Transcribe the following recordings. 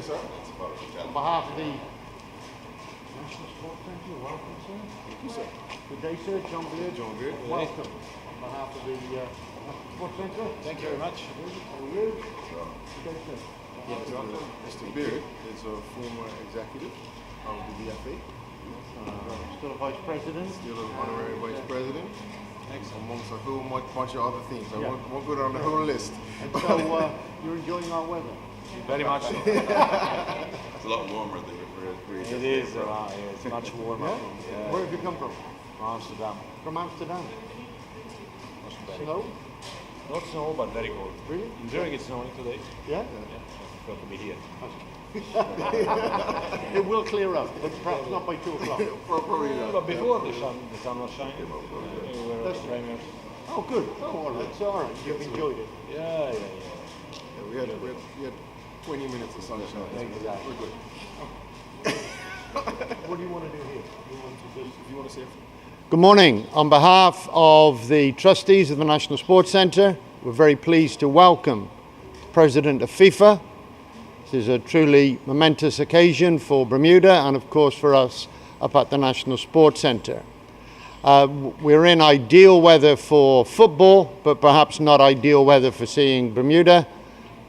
Sir. On behalf of the National Sports Centre, you're welcome, sir. Thank you, sir. Good day, sir. John Beard. John Beard. Welcome. On behalf of the National Sports Centre. Thank you very much. How are you? Good day, sir. Mr. Beard is a former executive of the VFA. Still a vice president. Still an honorary vice president. Amongst a whole bunch of other things. I won't go down the whole list. And so you're enjoying our weather? Very much so. It's a lot warmer than where It is, it's much warmer. Yeah? Yeah. Where have you come from? Amsterdam. From Amsterdam. Very Snow? Not snow, but very cold. Really? In Zurich it's snowing today. Yeah? Yeah, I prefer to be here. It will clear up, but perhaps not by 2 o'clock. Probably not. But before the sun was shining. We were at the premiere. Oh, good. Oh, all right. So, all right. You've enjoyed it. Yeah. We had 20 minutes of sunshine. Exactly. We're good. What do you want to do here? If you want to say Good morning. On behalf of the trustees of the National Sports Centre, we're very pleased to welcome the President of FIFA. This is a truly momentous occasion for Bermuda and, of course, for us up at the National Sports Centre. We're in ideal weather for football, but perhaps not ideal weather for seeing Bermuda.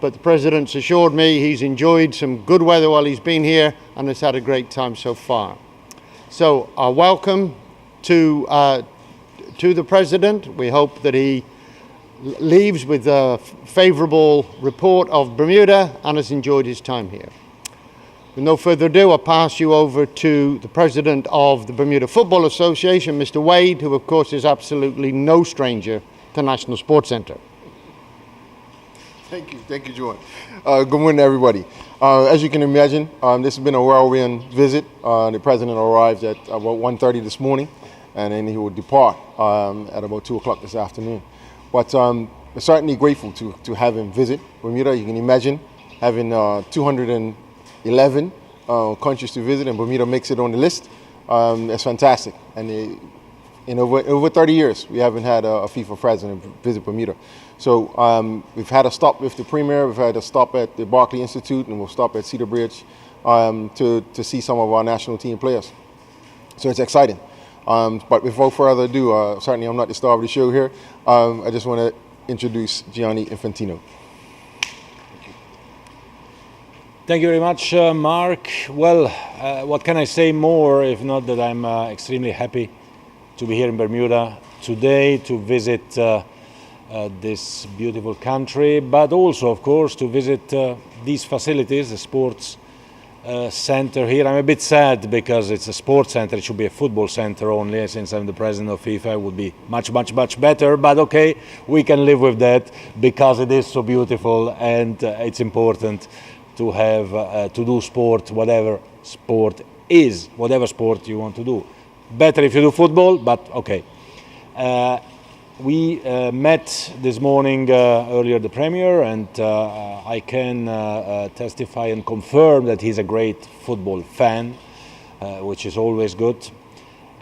But the President's assured me he's enjoyed some good weather while he's been here and has had a great time so far. So our welcome to the President. We hope that he leaves with a favourable report of Bermuda and has enjoyed his time here. With no further ado, I'll pass you over to the President of the Bermuda Football Association, Mr. Wade, who of course is absolutely no stranger to National Sports Centre. Thank you, Jordan. Good morning, everybody. As you can imagine, this has been a whirlwind visit. The President arrived at about 1:30 this morning, and then he will depart at about 2 o'clock this afternoon. But we're certainly grateful to have him visit Bermuda. You can imagine having 211 countries to visit, and Bermuda makes it on the list. That's fantastic. And in over 30 years, we haven't had a FIFA president visit Bermuda. So we've had a stop with the Premier, we've had a stop at the Barclay Institute, and we'll stop at Cedar Bridge to see some of our national team players. So it's exciting. But without further ado, certainly I'm not the star of the show here. I just want to introduce Gianni Infantino. Thank you very much, Mark. Well, what can I say more if not that I'm extremely happy to be here in Bermuda today to visit this beautiful country, but also, of course, to visit these facilities, the sports center here. I'm a bit sad because it's a sports center. It should be a football center only. Since I'm the president of FIFA, it would be much better. But okay, we can live with that because it is so beautiful and it's important to have to do sport, whatever sport is, whatever sport you want to do. Better if you do football, but okay. We met this morning earlier the Premier, and I can testify and confirm that he's a great football fan, which is always good.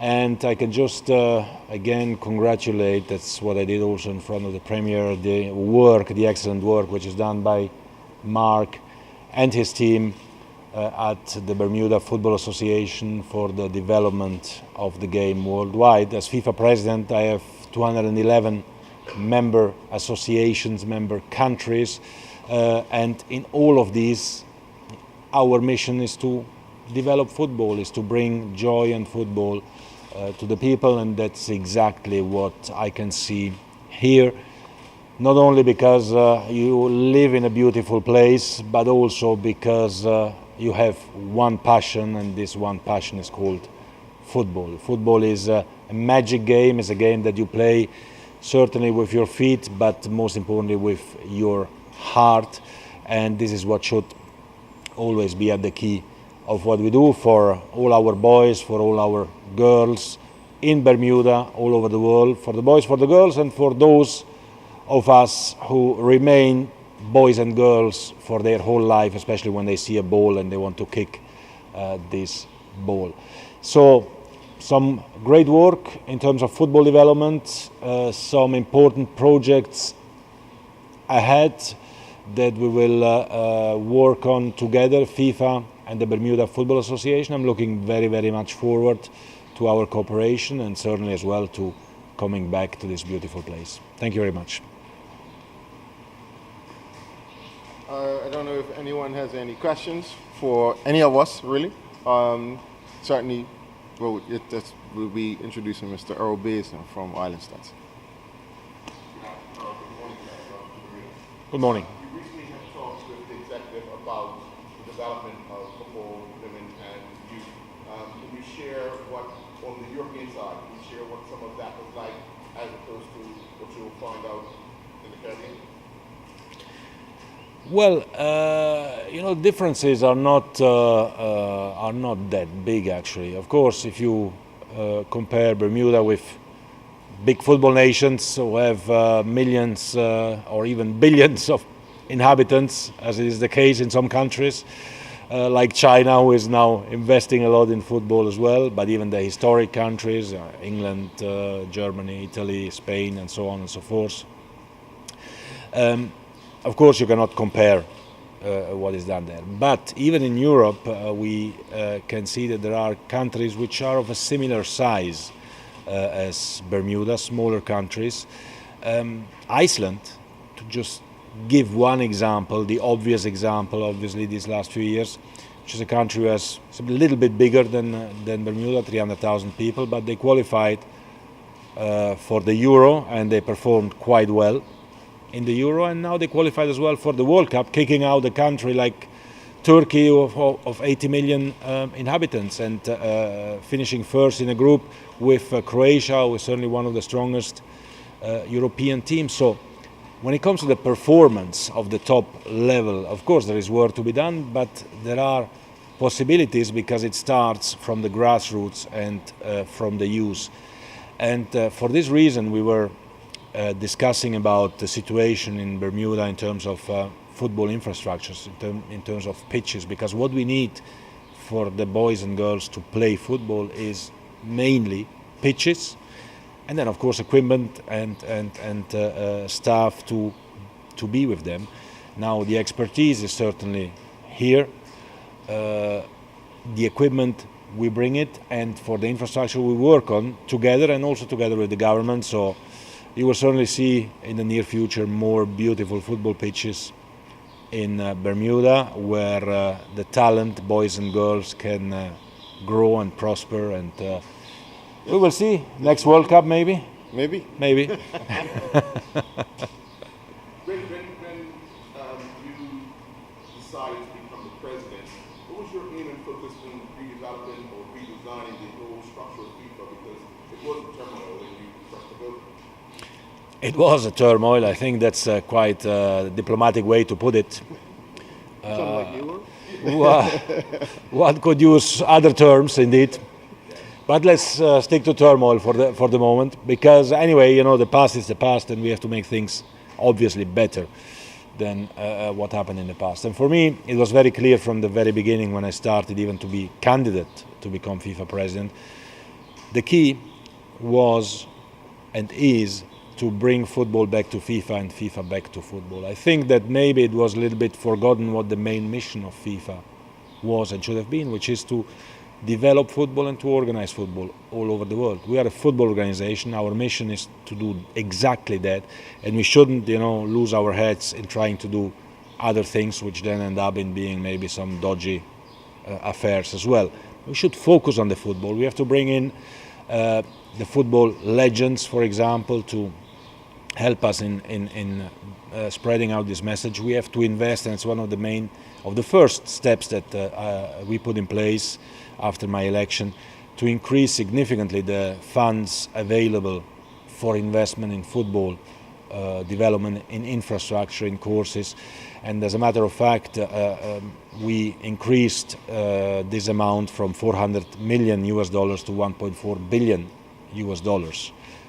And I can just again congratulate, that's what I did also in front of the Premier, the excellent work which is done by Mark and his team at the Bermuda Football Association for the development of the game worldwide. As FIFA president, I have 211 member associations, member countries, and in all of these, our mission is to develop football, is to bring joy and football to the people, and that's exactly what I can see here. not only because you live in a beautiful place, but also because you have one passion, and this one passion is called football. Football is a magic game. It's a game that you play certainly with your feet, but most importantly with your heart, and this is what should always be at the key of what we do for all our boys, for all our girls in Bermuda, all over the world, for the boys, for the girls, and for those of us who remain boys and girls for their whole life, especially when they see a ball and they want to kick this ball. So some great work in terms of football development, some important projects ahead that we will work on together, FIFA and the Bermuda Football Association. I'm looking very, very much forward to our cooperation, and certainly as well to coming back to this beautiful place. Thank you very much. I don't know if anyone has any questions for any of us, really. Certainly, we'll be introducing Mr. Earl Basin from Islandstats. Good morning. You recently have talked with the executive about the development of football, women and youth. Can you share what, on the European side, can you share what some of that was like as opposed to what you'll find out in the Caribbean? Well, differences are not that big, actually. Of course, if you compare Bermuda with big football nations who have millions or even billions of inhabitants, as is the case in some countries, like China, who is now investing a lot in football as well, but even the historic countries, England, Germany, Italy, Spain, and so on and so forth. Of course, you cannot compare what is done there. But even in Europe, we can see that there are countries which are of a similar size as Bermuda, smaller countries. Iceland, to just give one example, the obvious example, obviously, these last few years, which is a country that's a little bit bigger than Bermuda, 300,000 people, but they qualified for the Euro and they performed quite well in the Euro, and now they qualified as well for the World Cup, kicking out a country like Turkey of 80 million inhabitants, and finishing first in a group with Croatia, who is certainly one of the strongest European teams. So when it comes to the performance of the top level, of course there is work to be done, but there are possibilities because it starts from the grassroots and from the youth. And for this reason we were discussing about the situation in Bermuda in terms of football infrastructures, in terms of pitches, because what we need for the boys and girls to play football is mainly pitches, and then of course equipment and staff to be with them. Now the expertise is certainly here, the equipment we bring it, and for the infrastructure we work on together, and also together with the government. So you will certainly see in the near future more beautiful football pitches in Bermuda, where the talent, boys and girls, can grow and prosper, and we will see. Next World Cup, maybe? Maybe. Maybe. When you decided to become the president, what was your aim and focus in redeveloping or redesigning the whole structure of FIFA? Because it was a turmoil when you first took over. It was a turmoil. I think that's quite a diplomatic way to put it. Something like you were? One could use other terms, indeed. But let's stick to turmoil for the moment, because anyway, the past is the past, and we have to make things obviously better than what happened in the past. And for me, it was very clear from the very beginning, when I started even to be candidate to become FIFA president, the key was and is to bring football back to FIFA and FIFA back to football. I think that maybe it was a little bit forgotten what the main mission of FIFA was and should have been, which is to develop football and to organize football all over the world. We are a football organization. Our mission is to do exactly that, and we shouldn't, lose our heads in trying to do other things, which then end up in being maybe some dodgy affairs as well. We should focus on the football. We have to bring in the football legends, for example, to help us in spreading out this message. We have to invest, and it's one of the first steps that we put in place after my election, to increase significantly the funds available for investment in football development, in infrastructure, in courses. And as a matter of fact, we increased this amount from $400 million to $1.4 billion.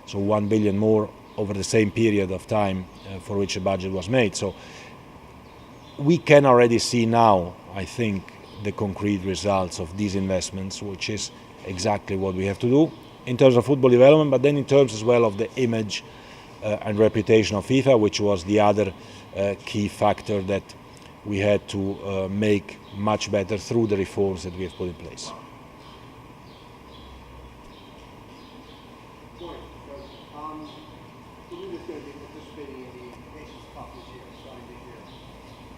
So 1 billion more over the same period of time for which a budget was made. So we can already see now, I think, the concrete results of these investments, which is exactly what we have to do in terms of football development, but then in terms as well of the image and reputation of FIFA, which was the other key factor that we had to make much better through the reforms that we have put in place. Bermuda's going to be participating in the Nations Cup this year, starting this year.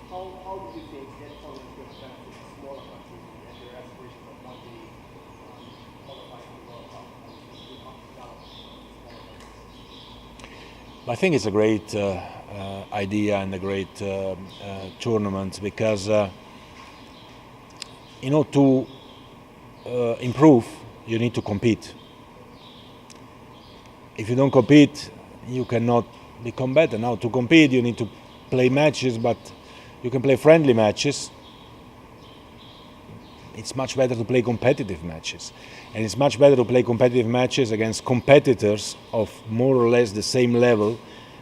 How do you think that tournament is going to benefit smaller countries and their aspirations of not being qualified for the World Cup? I think it's a great idea and a great tournament, because to improve, you need to compete. If you don't compete, you cannot become better. Now, to compete, you need to play matches, but you can play friendly matches. It's much better to play competitive matches. And it's much better to play competitive matches against competitors of more or less the same level,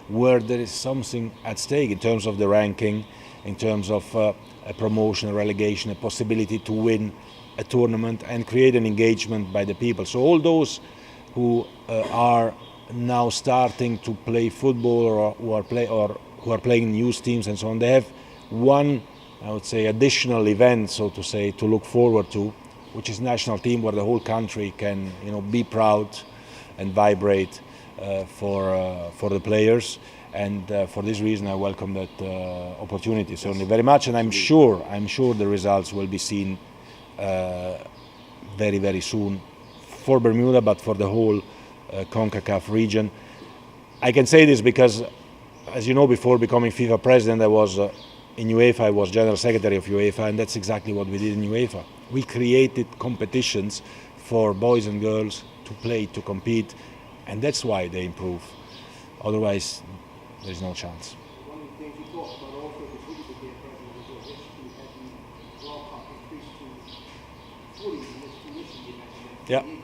where there is something at stake in terms of the ranking, in terms of a promotion, a relegation, a possibility to win a tournament and create an engagement by the people. So all those who are now starting to play football, or who are playing youth teams and so on, they have one, I would say, additional event, so to say, to look forward to, which is national team, where the whole country can, be proud and vibrate for the players. And for this reason, I welcome that opportunity certainly very much. And I'm sure the results will be seen very, very soon for Bermuda, but for the whole CONCACAF region. I can say this because, as you know, before becoming FIFA president, I was in UEFA. I was general secretary of UEFA, and that's exactly what we did in UEFA. We created competitions for boys and girls to play, to compete, and that's why they improve. Otherwise, there's no chance. One of the things you talked about also before you became president was your wish to have the World Cup increased to 40 in this commission you mentioned, Yeah. 8 teams.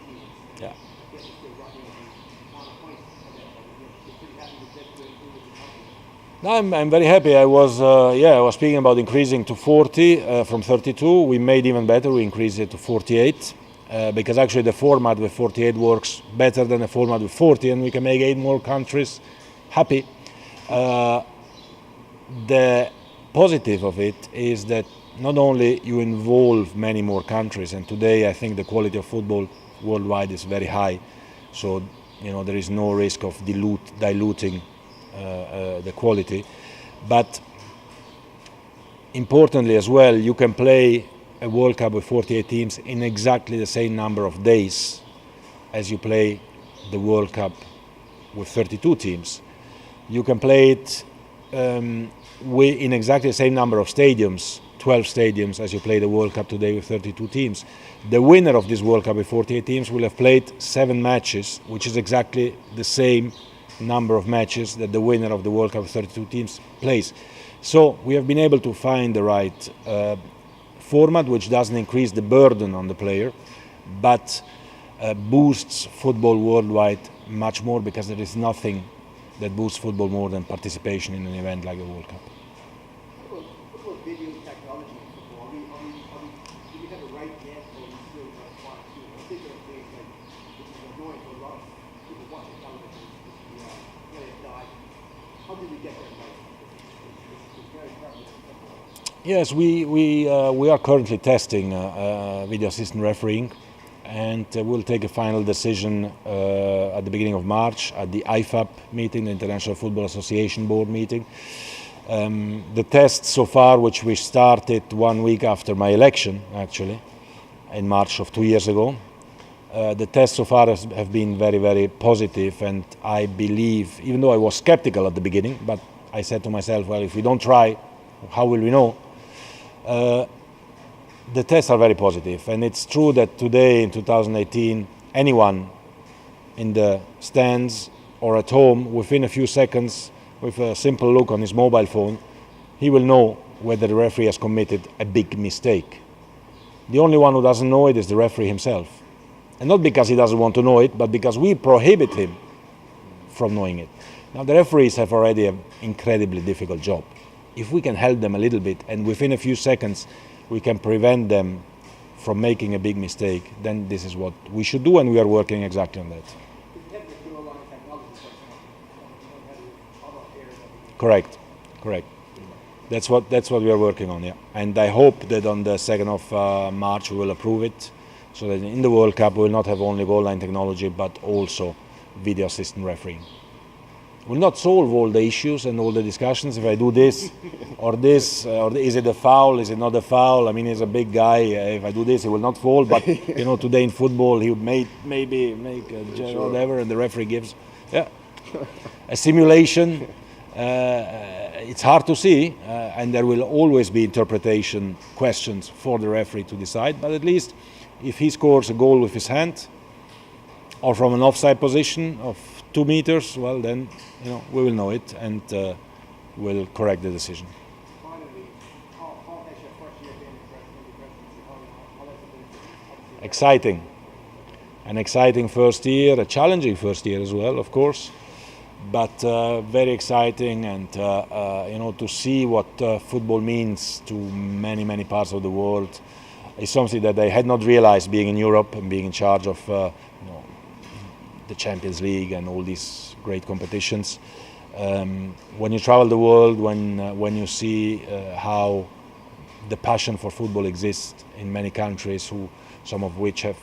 Yeah. I guess it's still roughly on the amount of points for that, but you're pretty happy with that to improve the company. No, I'm very happy. I was speaking about increasing to 40 from 32. We made even better. We increased it to 48 because actually the format with 48 works better than the format with 40, and we can make 8 more countries happy. The positive of it is that not only you involve many more countries, and today I think the quality of football worldwide is very high, so there is no risk of diluting the quality, but importantly as well, you can play a World Cup with 48 teams in exactly the same number of days as you play the World Cup with 32 teams. You can play it in exactly the same number of stadiums, 12 stadiums, as you play the World Cup today with 32 teams. The winner of this World Cup with 48 teams will have played 7 matches, which is exactly the same number of matches that the winner of the World Cup with 32 teams plays. So we have been able to find the right format, which doesn't increase the burden on the player, but boosts football worldwide much more, because there is nothing that boosts football more than participation in an event like the World Cup. What about video technology in football? Do we have a right yet, or are we still trying to? I think there are things like, which is annoying for a lot of people watching television, is the play of dive. How did we get that right? It's very prevalent in football. Yes, we are currently testing video assistant refereeing, and we'll take a final decision at the beginning of March at the IFAB meeting, the International Football Association Board meeting. The tests so far, which we started 1 week after my election, actually, in March of 2 years ago, The tests so far have been very, very positive, and I believe, even though I was skeptical at the beginning, but I said to myself, well, if we don't try, how will we know? The tests are very positive, and it's true that today in 2018, anyone in the stands or at home, within a few seconds, with a simple look on his mobile phone, he will know whether the referee has committed a big mistake. The only one who doesn't know it is the referee himself. And not because he doesn't want to know it, but because we prohibit him from knowing it. Now, the referees have already an incredibly difficult job. If we can help them a little bit, and within a few seconds we can prevent them from making a big mistake, then this is what we should do, and we are working exactly on that. Correct. That's what we are working on, yeah. And I hope that on the 2nd of March we will approve it, so that in the World Cup we will not have only goal line technology, but also video assistant refereeing. Will not solve all the issues and all the discussions if I do this, or is it a foul, is it not a foul? I mean, he's a big guy, if I do this he will not fall, but you know, today in football he may maybe make a whatever, and the referee gives a simulation. It's hard to see, and there will always be interpretation questions for the referee to decide, but at least if he scores a goal with his hand or from an offside position of 2 meters, well then, you know, we will know it, and we'll correct the decision. Finally, how has your first year been in the presidency? How has it been? Exciting. An exciting first year, a challenging first year as well, of course, but very exciting, and you know, to see what football means to many, many parts of the world is something that I had not realized being in Europe and being in charge of you know, the Champions League and all these great competitions. When you travel the world, when you see how the passion for football exists in many countries, some of which have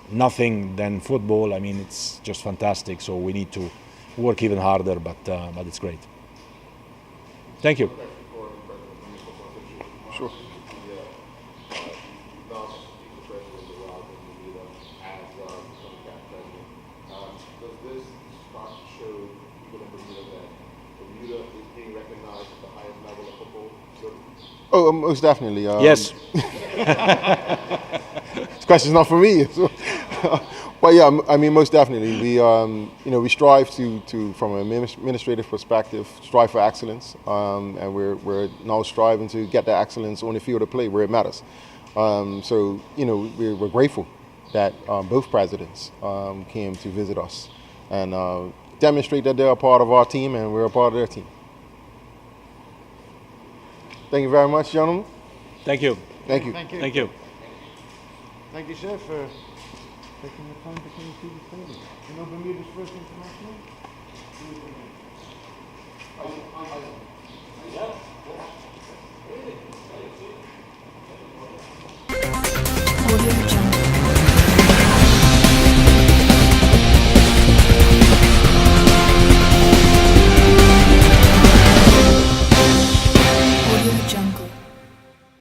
nothing than football, I mean, it's just fantastic. So we need to work even harder, but it's great. Thank you. Sure. Does this start to show people in Bermuda that Bermuda is being recognized at the highest level of football? Oh, most definitely. Yes. This question's not for me. So, but yeah, I mean, most definitely. We, you know, we strive to from an administrative perspective, strive for excellence, and we're now striving to get that excellence on the field of play where it matters. So, you know, we're grateful that both presidents came to visit us and demonstrate that they're a part of our team and we're a part of their team. Thank you very much, gentlemen. Thank you. Thank you. Thank you. Thank you. Thank you, sir, for taking the time to come and see the stadium. You know Bermuda's first international? Audio